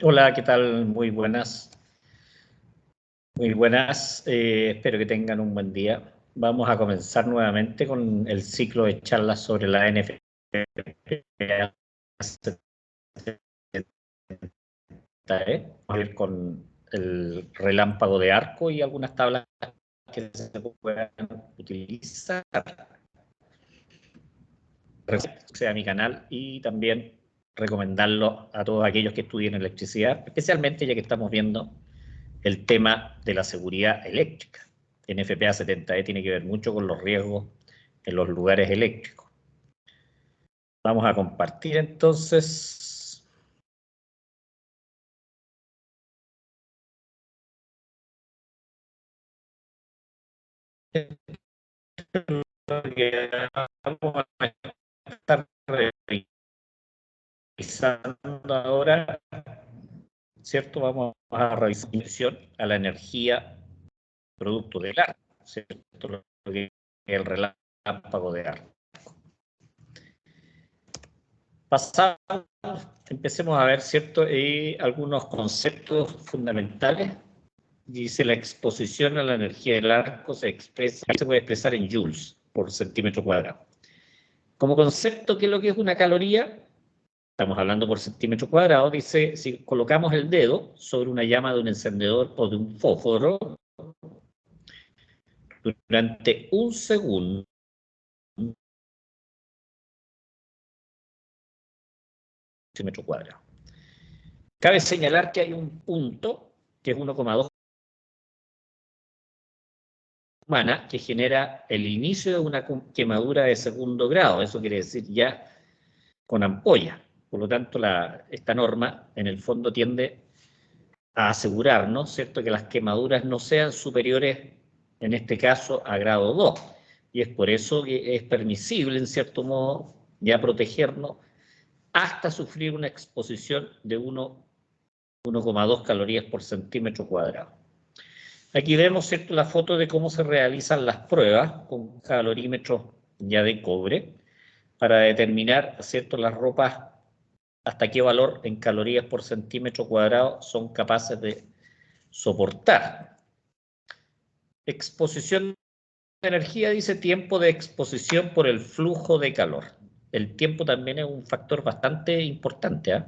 Hola, ¿qué tal? Muy buenas. Muy buenas. Espero que tengan un buen día. Vamos a comenzar nuevamente con el ciclo de charlas sobre la NFPA 70E. Vamos a ir con el relámpago de arco y algunas tablas que se puedan utilizar. Sea mi canal y también recomendarlo a todos aquellos que estudien electricidad, especialmente ya que estamos viendo el tema de la seguridad eléctrica. NFPA 70E tiene que ver mucho con los riesgos en los lugares eléctricos. Vamos a compartir entonces. Vamos a estar revisando ahora, ¿cierto? Vamos a revisar a la energía producto del arco, ¿cierto? Lo que es el relámpago de arco. Pasamos, empecemos a ver, ¿cierto? Algunos conceptos fundamentales. Dice la exposición a la energía del arco se puede expresar en joules por centímetro cuadrado. Como concepto, ¿qué es lo que es una caloría? Estamos hablando por centímetro cuadrado. Dice, si colocamos el dedo sobre una llama de un encendedor o de un fósforo durante un segundo, centímetro cuadrado. Cabe señalar que hay un punto, que es 1,2 humana, que genera el inicio de una quemadura de segundo grado. Eso quiere decir ya con ampolla. Por lo tanto, esta norma, en el fondo, tiende a asegurarnos, ¿cierto?, que las quemaduras no sean superiores, en este caso, a grado 2. Y es por eso que es permisible, en cierto modo, ya protegernos hasta sufrir una exposición de 1,2 calorías por centímetro cuadrado. Aquí vemos, ¿cierto?, la foto de cómo se realizan las pruebas con calorímetros ya de cobre para determinar, ¿cierto?, las ropas hasta qué valor en calorías por centímetro cuadrado son capaces de soportar. Exposición de energía, dice tiempo de exposición por el flujo de calor. El tiempo también es un factor bastante importante, ¿eh?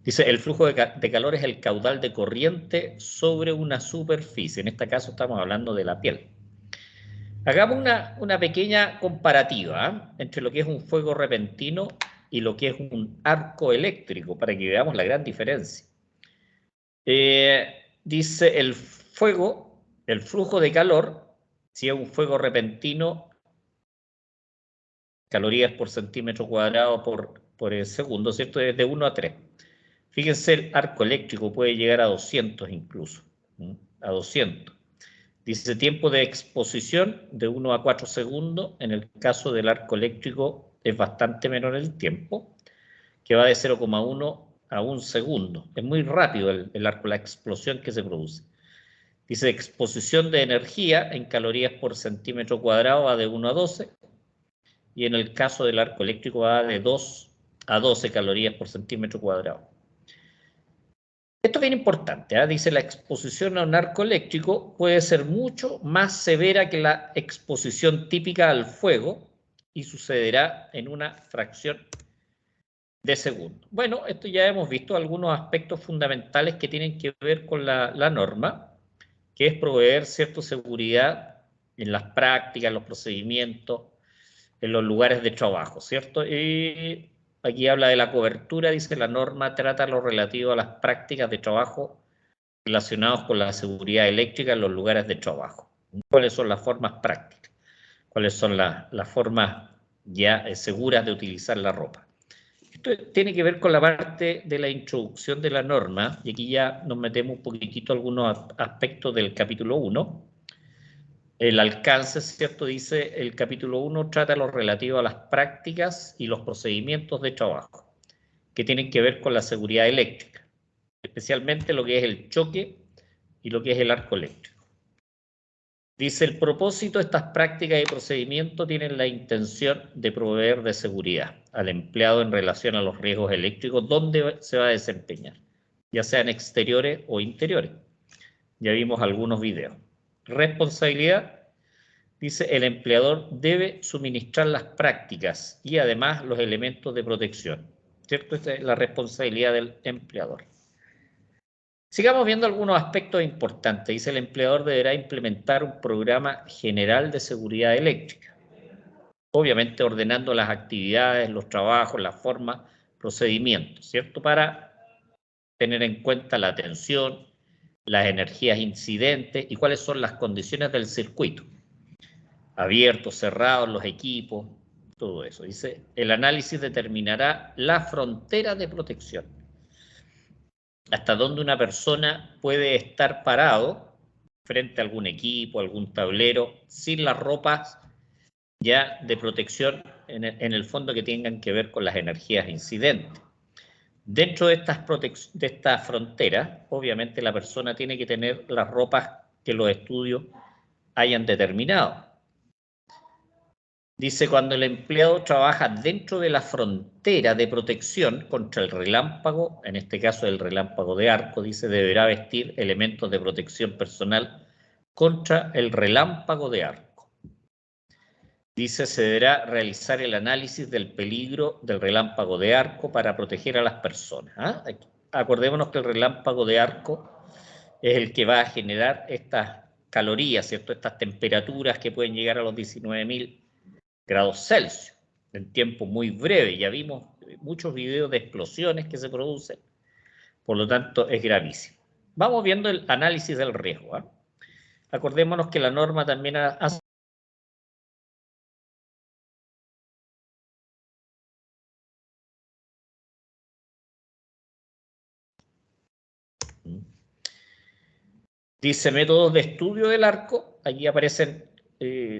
Dice, el flujo de calor es el caudal de corriente sobre una superficie. En este caso estamos hablando de la piel. Hagamos una pequeña comparativa, ¿eh?, entre lo que es un fuego repentino y lo que es un arco eléctrico, para que veamos la gran diferencia. Dice el fuego, el flujo de calor, si es un fuego repentino, calorías por centímetro cuadrado por segundo, ¿cierto? Es de 1 a 3. Fíjense, el arco eléctrico puede llegar a 200 incluso, ¿sí?, a 200. Dice tiempo de exposición de 1 a 4 segundos. En el caso del arco eléctrico es bastante menor el tiempo, que va de 0,1 a 1 segundo. Es muy rápido el arco, la explosión que se produce. Dice exposición de energía en calorías por centímetro cuadrado va de 1 a 12. Y en el caso del arco eléctrico va de 2 a 12 calorías por centímetro cuadrado. Esto es bien importante, ¿eh? Dice la exposición a un arco eléctrico puede ser mucho más severa que la exposición típica al fuego y sucederá en una fracción de segundo. Bueno, esto ya hemos visto algunos aspectos fundamentales que tienen que ver con la norma, que es proveer cierta seguridad en las prácticas, los procedimientos, en los lugares de trabajo, ¿cierto? Y aquí habla de la cobertura, dice la norma trata lo relativo a las prácticas de trabajo relacionados con la seguridad eléctrica en los lugares de trabajo. ¿Cuáles son las formas prácticas? ¿Cuáles son las formas ya seguras de utilizar la ropa? Esto tiene que ver con la parte de la introducción de la norma, y aquí ya nos metemos un poquitito algunos aspectos del capítulo 1. El alcance, ¿cierto? Dice, el capítulo 1 trata lo relativo a las prácticas y los procedimientos de trabajo que tienen que ver con la seguridad eléctrica, especialmente lo que es el choque y lo que es el arco eléctrico. Dice, el propósito de estas prácticas y procedimientos tienen la intención de proveer de seguridad al empleado en relación a los riesgos eléctricos donde se va a desempeñar. ya sean exteriores o interiores. Ya vimos algunos videos. Responsabilidad, dice, el empleador debe suministrar las prácticas y además los elementos de protección, ¿cierto? Esta es la responsabilidad del empleador. Sigamos viendo algunos aspectos importantes. Dice, el empleador deberá implementar un programa general de seguridad eléctrica, obviamente ordenando las actividades, los trabajos, las formas, procedimientos, ¿cierto? Para tener en cuenta la tensión, las energías incidentes y cuáles son las condiciones del circuito. Abiertos, cerrados, los equipos, todo eso. Dice, el análisis determinará la frontera de protección. Hasta dónde una persona puede estar parado frente a algún equipo, algún tablero, sin las ropas ya de protección en el fondo que tengan que ver con las energías incidentes. Dentro de estas fronteras, obviamente la persona tiene que tener las ropas que los estudios hayan determinado. Dice, cuando el empleado trabaja dentro de la frontera de protección contra el relámpago, en este caso el relámpago de arco, dice, deberá vestir elementos de protección personal contra el relámpago de arco. Dice, se deberá realizar el análisis del peligro del relámpago de arco para proteger a las personas. ¿Ah? Acordémonos que el relámpago de arco es el que va a generar estas calorías, ¿cierto? Estas temperaturas que pueden llegar a los 19.000 grados Celsius en tiempo muy breve. Ya vimos muchos videos de explosiones que se producen, por lo tanto es gravísimo. Vamos viendo el análisis del riesgo. ¿Eh? Acordémonos que la norma también hace dice métodos de estudio del arco. Aquí aparecen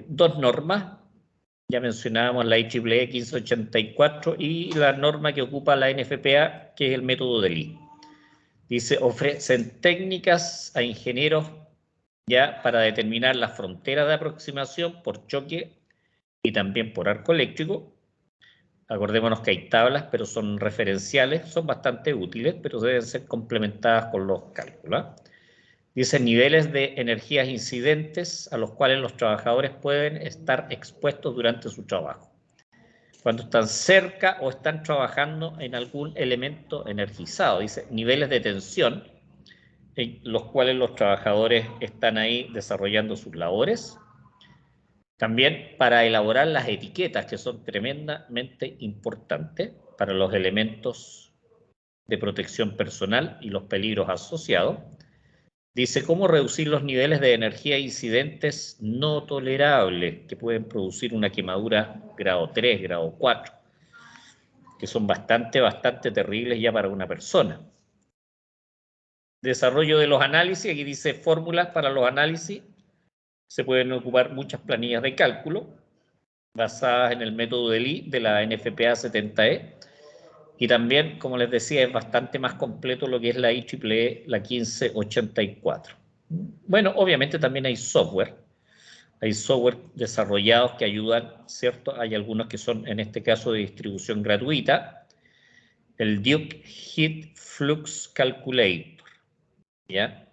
dos normas. Ya mencionábamos la IEEE 1584 y la norma que ocupa la NFPA, que es el método de Lee. Dice, ofrecen técnicas a ingenieros ya para determinar las fronteras de aproximación por choque y también por arco eléctrico. Acordémonos que hay tablas, pero son referenciales, son bastante útiles, pero deben ser complementadas con los cálculos. Dice, niveles de energías incidentes a los cuales los trabajadores pueden estar expuestos durante su trabajo, cuando están cerca o están trabajando en algún elemento energizado. Dice, niveles de tensión en los cuales los trabajadores están ahí desarrollando sus labores. También para elaborar las etiquetas, que son tremendamente importantes para los elementos de protección personal y los peligros asociados. Dice, cómo reducir los niveles de energía incidentes no tolerables que pueden producir una quemadura grado 3, grado 4, que son bastante terribles ya para una persona. Desarrollo de los análisis, aquí dice fórmulas para los análisis. Se pueden ocupar muchas planillas de cálculo basadas en el método de Lee de la NFPA 70E. Y también, como les decía, es bastante más completo lo que es la IEEE, la 1584. Bueno, obviamente también hay software desarrollados que ayudan, ¿cierto? Hay algunos que son, en este caso, de distribución gratuita. El Duke Heat Flux Calculator, ¿ya?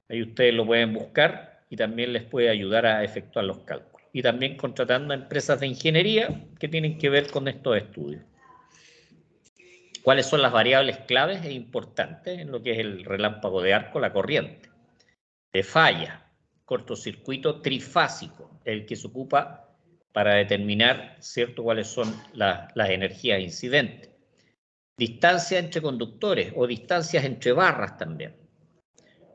Ahí ustedes lo pueden buscar y también les puede ayudar a efectuar los cálculos. Y también contratando a empresas de ingeniería que tienen que ver con estos estudios. ¿Cuáles son las variables claves e importantes en lo que es el relámpago de arco? La corriente de falla, cortocircuito trifásico, el que se ocupa para determinar, ¿cierto?, cuáles son las energías incidentes. Distancia entre conductores o distancias entre barras también.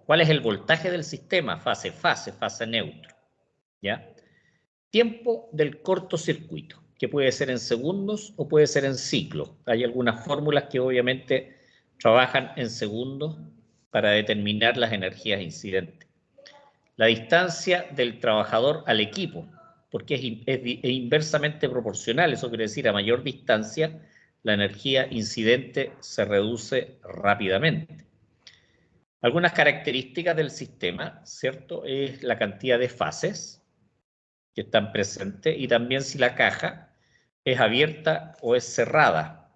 ¿Cuál es el voltaje del sistema? Fase neutro. ¿Ya? Tiempo del cortocircuito, que puede ser en segundos o puede ser en ciclos. Hay algunas fórmulas que obviamente trabajan en segundos para determinar las energías incidentes. La distancia del trabajador al equipo, porque es inversamente proporcional. Eso quiere decir, a mayor distancia, la energía incidente se reduce rápidamente. Algunas características del sistema, ¿cierto? Es la cantidad de fases que están presentes y también si la caja es abierta o es cerrada.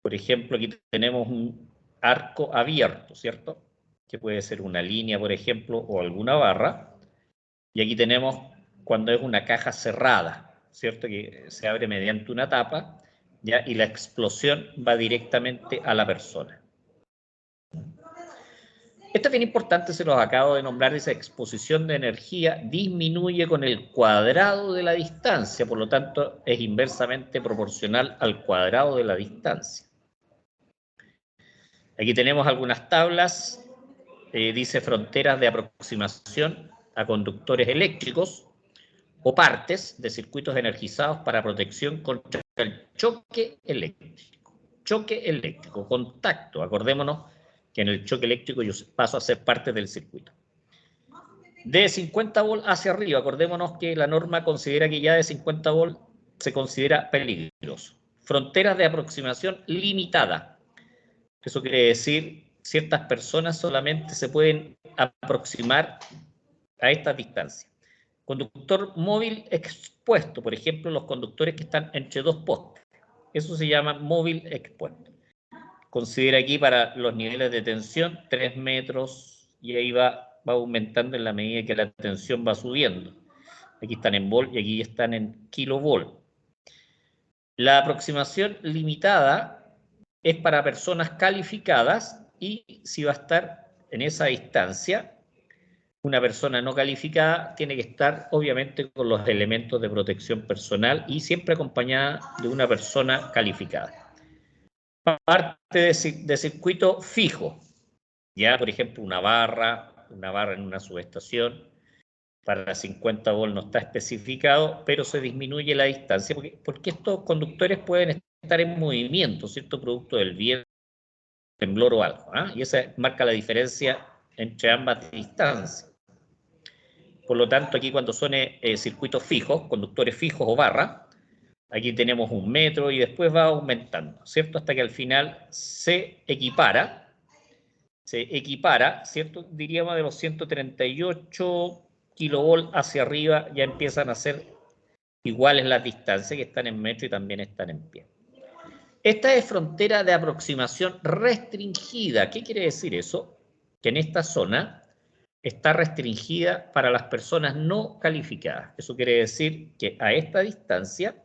Por ejemplo, aquí tenemos un arco abierto, ¿cierto? Que puede ser una línea, por ejemplo, o alguna barra. Y aquí tenemos cuando es una caja cerrada, ¿cierto? Que se abre mediante una tapa, ¿ya? Y la explosión va directamente a la persona. Esto es bien importante, se los acabo de nombrar, esa exposición de energía disminuye con el cuadrado de la distancia, por lo tanto es inversamente proporcional al cuadrado de la distancia. Aquí tenemos algunas tablas, dice fronteras de aproximación a conductores eléctricos o partes de circuitos energizados para protección contra el choque eléctrico. Choque eléctrico, contacto, acordémonos que en el choque eléctrico yo paso a ser parte del circuito. De 50 volts hacia arriba, acordémonos que la norma considera que ya de 50 volts se considera peligroso. Fronteras de aproximación limitada. Eso quiere decir, ciertas personas solamente se pueden aproximar a esta distancia. Conductor móvil expuesto, por ejemplo, los conductores que están entre dos postes. Eso se llama móvil expuesto. Considera aquí para los niveles de tensión 3 metros y ahí va aumentando en la medida que la tensión va subiendo. Aquí están en volt y aquí están en kilovolt. La aproximación limitada es para personas calificadas y si va a estar en esa distancia, una persona no calificada tiene que estar obviamente con los elementos de protección personal y siempre acompañada de una persona calificada. Parte de circuito fijo, ya por ejemplo una barra en una subestación, para 50 volts no está especificado, pero se disminuye la distancia, porque estos conductores pueden estar en movimiento, ¿cierto? Producto del viento, temblor o algo, ¿eh? Y esa marca la diferencia entre ambas distancias. Por lo tanto, aquí cuando son circuitos fijos, conductores fijos o barra, aquí tenemos 1 metro y después va aumentando, ¿cierto? Hasta que al final se equipara, ¿cierto? Diríamos de los 138 kilovolts hacia arriba ya empiezan a ser iguales las distancias que están en metro y también están en pie. Esta es frontera de aproximación restringida. ¿Qué quiere decir eso? Que en esta zona está restringida para las personas no calificadas. Eso quiere decir que a esta distancia,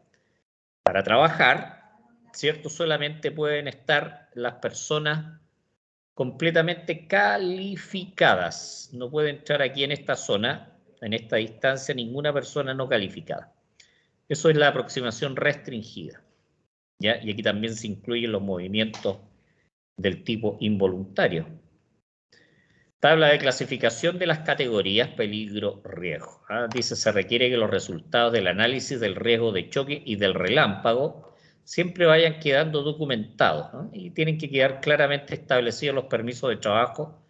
para trabajar, ¿cierto? Solamente pueden estar las personas completamente calificadas. No puede entrar aquí en esta zona, en esta distancia, ninguna persona no calificada. Eso es la aproximación restringida, ¿ya? Y aquí también se incluyen los movimientos del tipo involuntario. Tabla de clasificación de las categorías peligro-riesgo. Dice, se requiere que los resultados del análisis del riesgo de choque y del relámpago siempre vayan quedando documentados, ¿no? Y tienen que quedar claramente establecidos los permisos de trabajo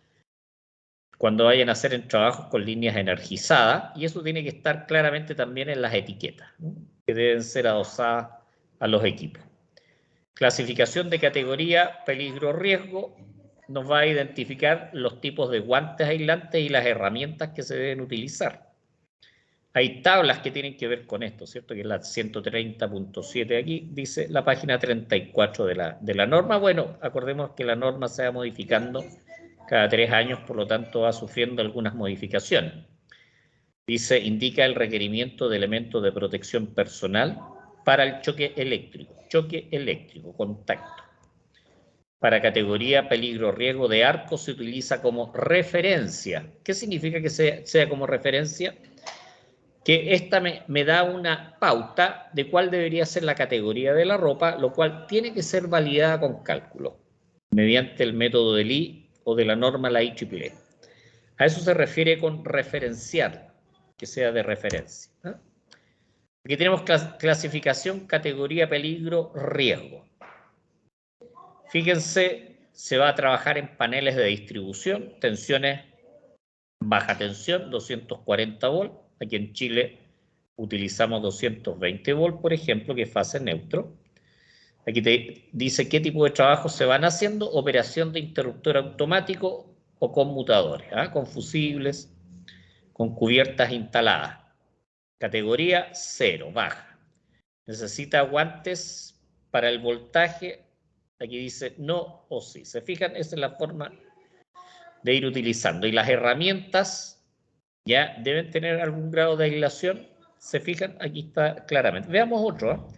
cuando vayan a hacer en trabajos con líneas energizadas, y eso tiene que estar claramente también en las etiquetas, ¿no? Que deben ser adosadas a los equipos. Clasificación de categoría peligro-riesgo nos va a identificar los tipos de guantes aislantes y las herramientas que se deben utilizar. Hay tablas que tienen que ver con esto, ¿cierto? Que es la 130.7 aquí, dice la página 34 de la norma. Bueno, acordemos que la norma se va modificando cada 3 años, por lo tanto va sufriendo algunas modificaciones. Dice, indica el requerimiento de elementos de protección personal para el choque eléctrico, contacto. Para categoría peligro-riesgo de arco se utiliza como referencia. ¿Qué significa que sea como referencia? Que esta me da una pauta de cuál debería ser la categoría de la ropa, lo cual tiene que ser validada con cálculo, mediante el método de Lee o de la norma la IEEE. A eso se refiere con referenciar, que sea de referencia. Aquí tenemos clasificación, categoría, peligro, riesgo. Fíjense, se va a trabajar en paneles de distribución, tensiones baja tensión, 240 volts. Aquí en Chile utilizamos 220 volts, por ejemplo, que es fase neutro. Aquí te dice qué tipo de trabajos se van haciendo, operación de interruptor automático o conmutadores, con fusibles, con cubiertas instaladas. Categoría 0, baja. Necesita guantes para el voltaje aquí dice no o sí. ¿Se fijan? Esa es la forma de ir utilizando. Y las herramientas ya deben tener algún grado de aislación. ¿Se fijan? Aquí está claramente. Veamos otro.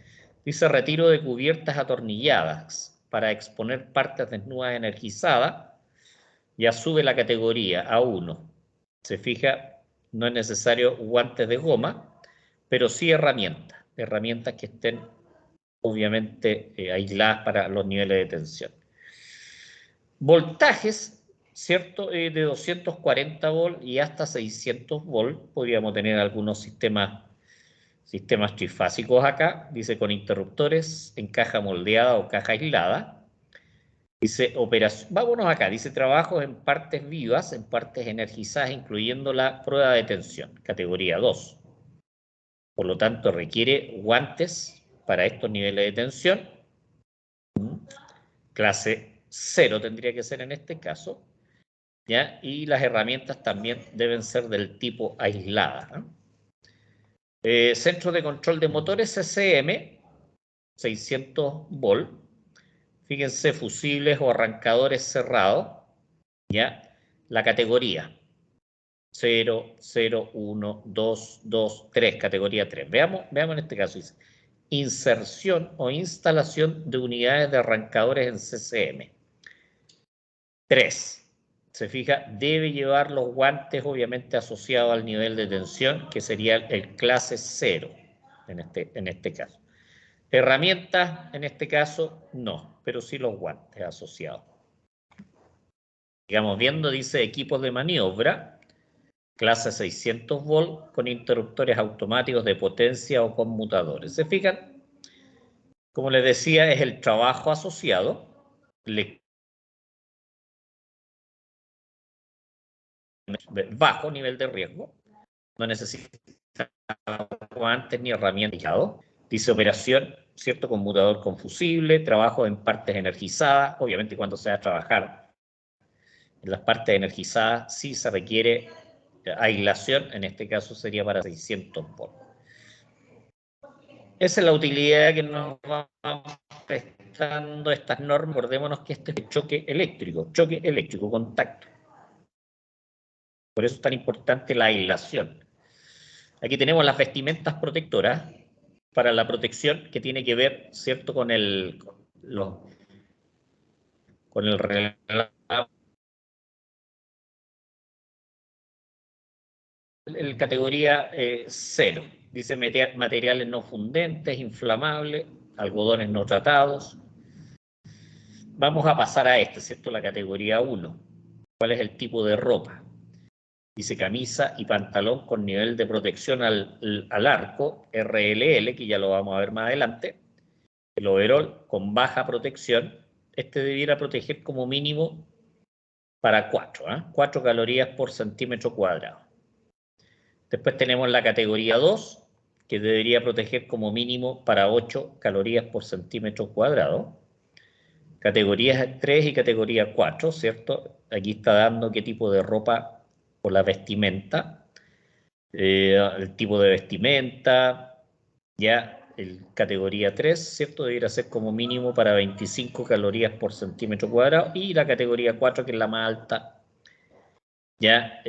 Dice retiro de cubiertas atornilladas para exponer partes desnudas energizadas. Ya sube la categoría a 1. Se fija, no es necesario guantes de goma, pero sí herramientas que estén obviamente aisladas para los niveles de tensión. Voltajes, ¿cierto? De 240 volts y hasta 600 volts. Podríamos tener algunos sistemas trifásicos acá. Dice con interruptores en caja moldeada o caja aislada. Dice operación, vámonos acá, dice trabajos en partes vivas, en partes energizadas, incluyendo la prueba de tensión, categoría 2. Por lo tanto, requiere guantes para estos niveles de tensión. Clase 0 tendría que ser en este caso. ¿Ya? Y las herramientas también deben ser del tipo aislada, ¿no? Centro de control de motores CCM, 600 volts. Fíjense, fusibles o arrancadores cerrados, ¿ya? La categoría 0, 0, 1, 2, 2, 3, categoría 3. Veamos en este caso, dice inserción o instalación de unidades de arrancadores en CCM. 3. Se fija, debe llevar los guantes obviamente asociados al nivel de tensión, que sería el clase 0 en este caso. Herramientas, en este caso, no, pero sí los guantes asociados. Digamos, viendo, dice equipos de maniobra, clase 600 volts con interruptores automáticos de potencia o conmutadores. ¿Se fijan? Como les decía, es el trabajo asociado. Bajo nivel de riesgo. No necesita guantes ni herramientas. Dice operación, ¿cierto? Conmutador con fusible, trabajo en partes energizadas. Obviamente cuando se va a trabajar en las partes energizadas sí se requiere aislación, en este caso sería para 600 volts. Esa es la utilidad que nos van prestando estas normas. Recordémonos que este es choque eléctrico, contacto. Por eso es tan importante la aislación. Aquí tenemos las vestimentas protectoras para la protección que tiene que ver, ¿cierto?, con el el categoría 0. Dice materiales no fundentes, inflamables, algodones no tratados. Vamos a pasar a ¿cierto? La categoría 1. ¿Cuál es el tipo de ropa? Dice camisa y pantalón con nivel de protección al arco, RLL, que ya lo vamos a ver más adelante. El overall con baja protección. Debiera proteger como mínimo para 4, 4 calorías por centímetro cuadrado. Después tenemos la categoría 2, que debería proteger como mínimo para 8 calorías por centímetro cuadrado. Categorías 3 y categoría 4, ¿cierto? Aquí está dando qué tipo de ropa o la vestimenta, el tipo de vestimenta, ya el categoría 3, ¿cierto? Debería ser como mínimo para 25 calorías por centímetro cuadrado, y la categoría 4, que es la más alta, ya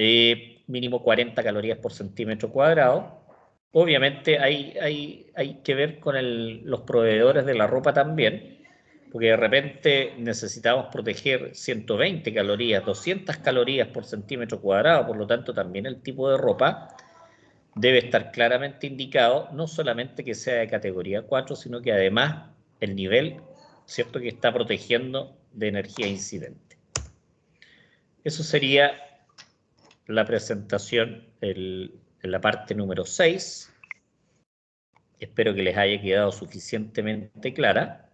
mínimo 40 calorías por centímetro cuadrado. Obviamente hay que ver con los proveedores de la ropa también, porque de repente necesitamos proteger 120 calorías, 200 calorías por centímetro cuadrado, por lo tanto también el tipo de ropa debe estar claramente indicado, no solamente que sea de categoría 4, sino que además el nivel, ¿cierto?, que está protegiendo de energía incidente. Eso sería la presentación en la parte número 6. Espero que les haya quedado suficientemente clara.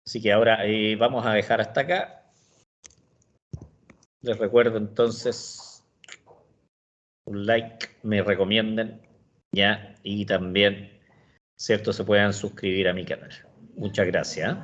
Así que ahora vamos a dejar hasta acá. Les recuerdo entonces un like, me recomienden, ya, y también, ¿cierto?, se puedan suscribir a mi canal. Muchas gracias.